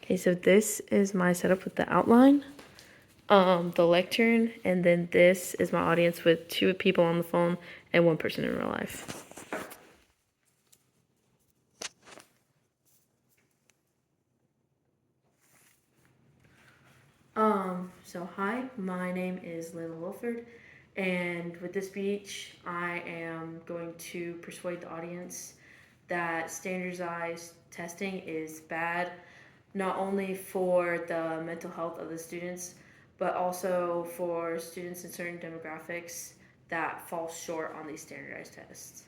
Okay, so this is my setup with the outline, the lectern, and then this is my audience with 2 people on the phone and 1 person in real life. So hi, my name is Layla Wilford, and with this speech, I am going to persuade the audience that standardized testing is bad, not only for the mental health of the students, but also for students in certain demographics that fall short on these standardized tests.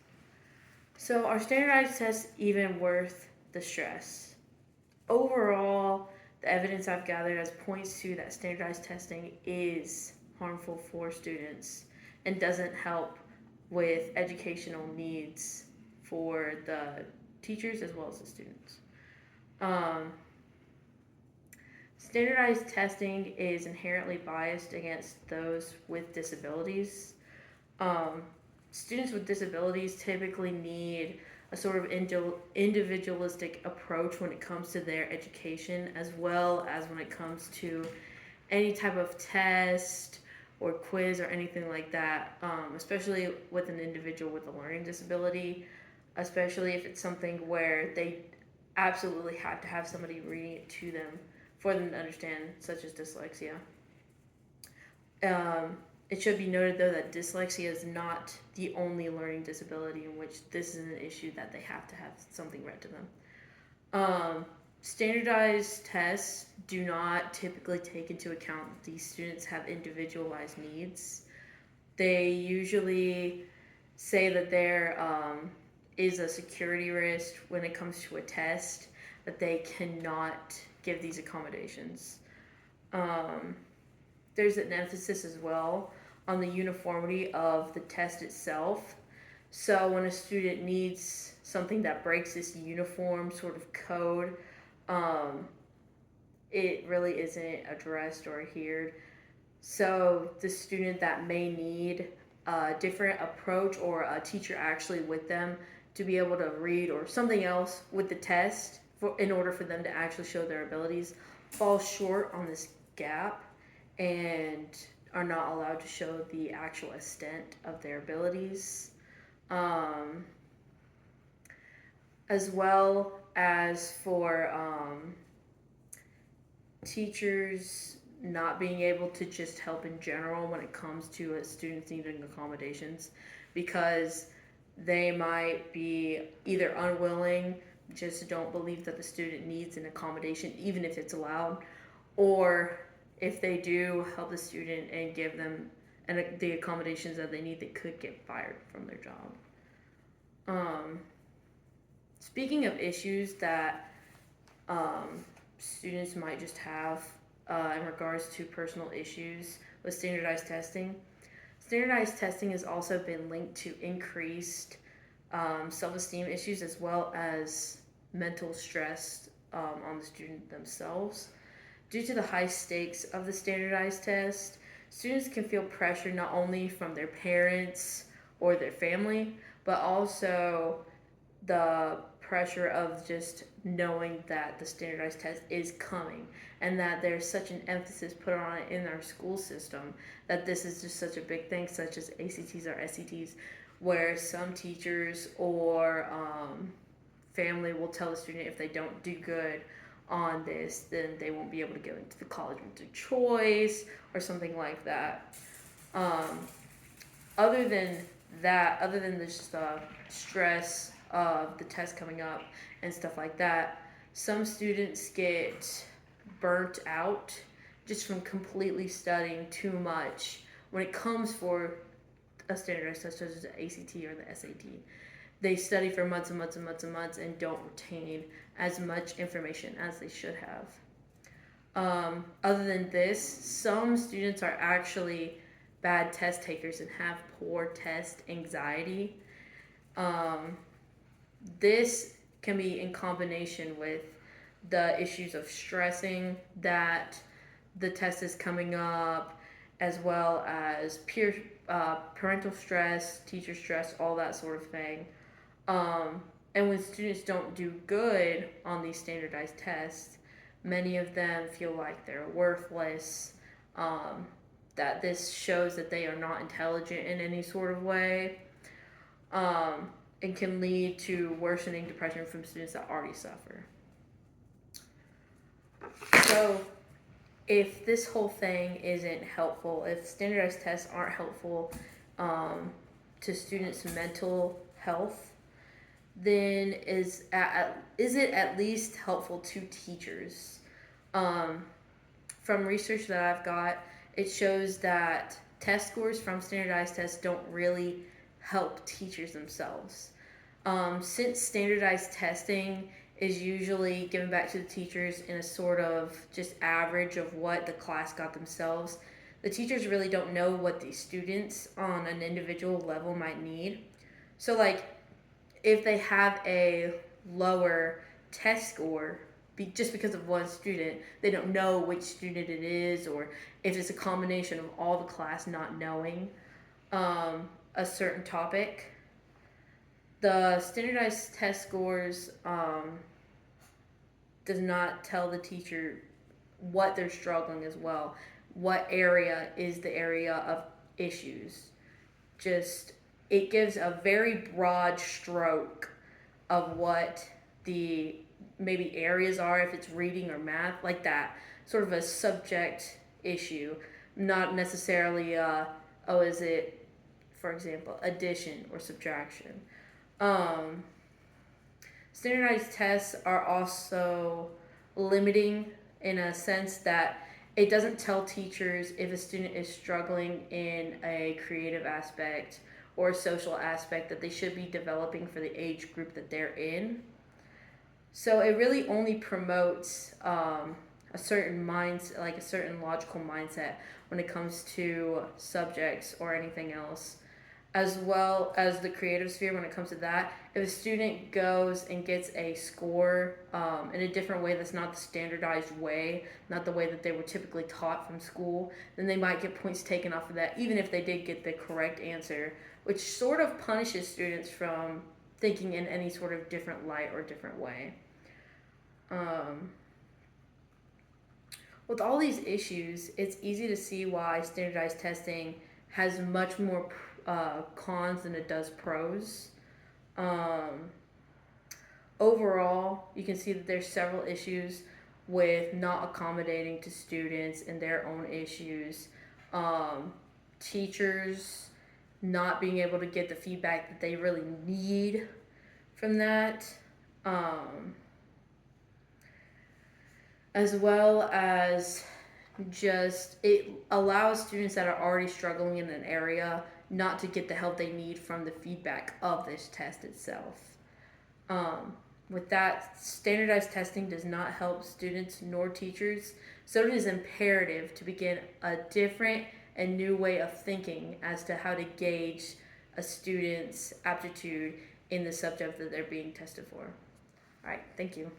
So, are standardized tests even worth the stress? Overall, the evidence I've gathered has points to that standardized testing is harmful for students and doesn't help with educational needs for the teachers as well as the students. Um, Standardized testing is inherently biased against those with disabilities. Um, Students with disabilities typically need a sort of individualistic approach when it comes to their education, as well as when it comes to any type of test or quiz or anything like that, especially with an individual with a learning disability, especially if it's something where they absolutely have to have somebody reading it to them for them to understand, such as dyslexia. Um, it should be noted, though, that dyslexia is not the only learning disability in which this is an issue that they have to have something read to them. Um, Standardized tests do not typically take into account that these students have individualized needs. They usually say that there is a security risk when it comes to a test, that they cannot give these accommodations. Um, there's an emphasis as well on the uniformity of the test itself. So when a student needs something that breaks this uniform sort of code, um, it really isn't addressed or adhered. So the student that may need a different approach or a teacher actually with them to be able to read or something else with the test in order for them to actually show their abilities falls short on this gap and are not allowed to show the actual extent of their abilities. Um, as well as for teachers not being able to just help in general when it comes to students needing accommodations, because they might be either unwilling, just don't believe that the student needs an accommodation even if it's allowed, or if they do help the student and give them the accommodations that they need, they could get fired from their job. um, Speaking of issues that students might just have in regards to personal issues with standardized testing. Standardized testing has also been linked to increased self esteem issues as well as mental stress on the student themselves. Due to the high stakes of the standardized test, students can feel pressure not only from their parents or their family, but also the pressure of just knowing that the standardized test is coming and that there's such an emphasis put on it in our school system that this is just such a big thing, such as ACTs or SATs, where some teachers or family will tell the student if they don't do good on this, then they won't be able to go into the college of their choice or something like that. Um, Other than other than just the stress of the test coming up and stuff like that, some students get burnt out just from completely studying too much when it comes for a standardized test such as the ACT or the SAT. They study for months and months and months and months and don't retain as much information as they should have. Other than this, some students are actually bad test takers and have poor test anxiety. Um, this can be in combination with the issues of stressing that the test is coming up, as well as parental stress, teacher stress, all that sort of thing. And when students don't do good on these standardized tests, Many of them feel like they're worthless, um, that this shows that they are not intelligent in any sort of way, um, and can lead to worsening depression from students that already suffer. So, if this whole thing isn't helpful, if standardized tests aren't helpful to students' mental health, then is it at least helpful to teachers? Um, from research that I've got, it shows that test scores from standardized tests don't really help teachers themselves. Since standardized testing is usually given back to the teachers in a sort of just average of what the class got themselves, the teachers really don't know what the students on an individual level might need. So, like, if they have a lower test score just because of one student, they don't know which student it is, or if it's a combination of all the class not knowing a certain topic. The standardized test scores does not tell the teacher what they're struggling as well. What area is the area of issues? Just it gives a very broad stroke of what the maybe areas are, if it's reading or math, like that, sort of a subject issue, not necessarily is it, for example, addition or subtraction. um, Standardized tests are also limiting in a sense that it doesn't tell teachers if a student is struggling in a creative aspect or a social aspect that they should be developing for the age group that they're in. So it really only promotes a certain mindset, like a certain logical mindset when it comes to subjects or anything else, as well as the creative sphere when it comes to that. If a student goes and gets a score in a different way that's not the standardized way, not the way that they were typically taught from school, then they might get points taken off of that, even if they did get the correct answer, which sort of punishes students from thinking in any sort of different light or different way. Um, with all these issues, it's easy to see why standardized testing has much more cons than it does pros. Um, Overall, you can see that there's several issues with not accommodating to students and their own issues. Teachers not being able to get the feedback that they really need from that. Um, as well as just it allows students that are already struggling in an area not to get the help they need from the feedback of this test itself. Um, with that, standardized testing does not help students nor teachers, so it is imperative to begin a different and new way of thinking as to how to gauge a student's aptitude in the subject that they're being tested for. All right, thank you.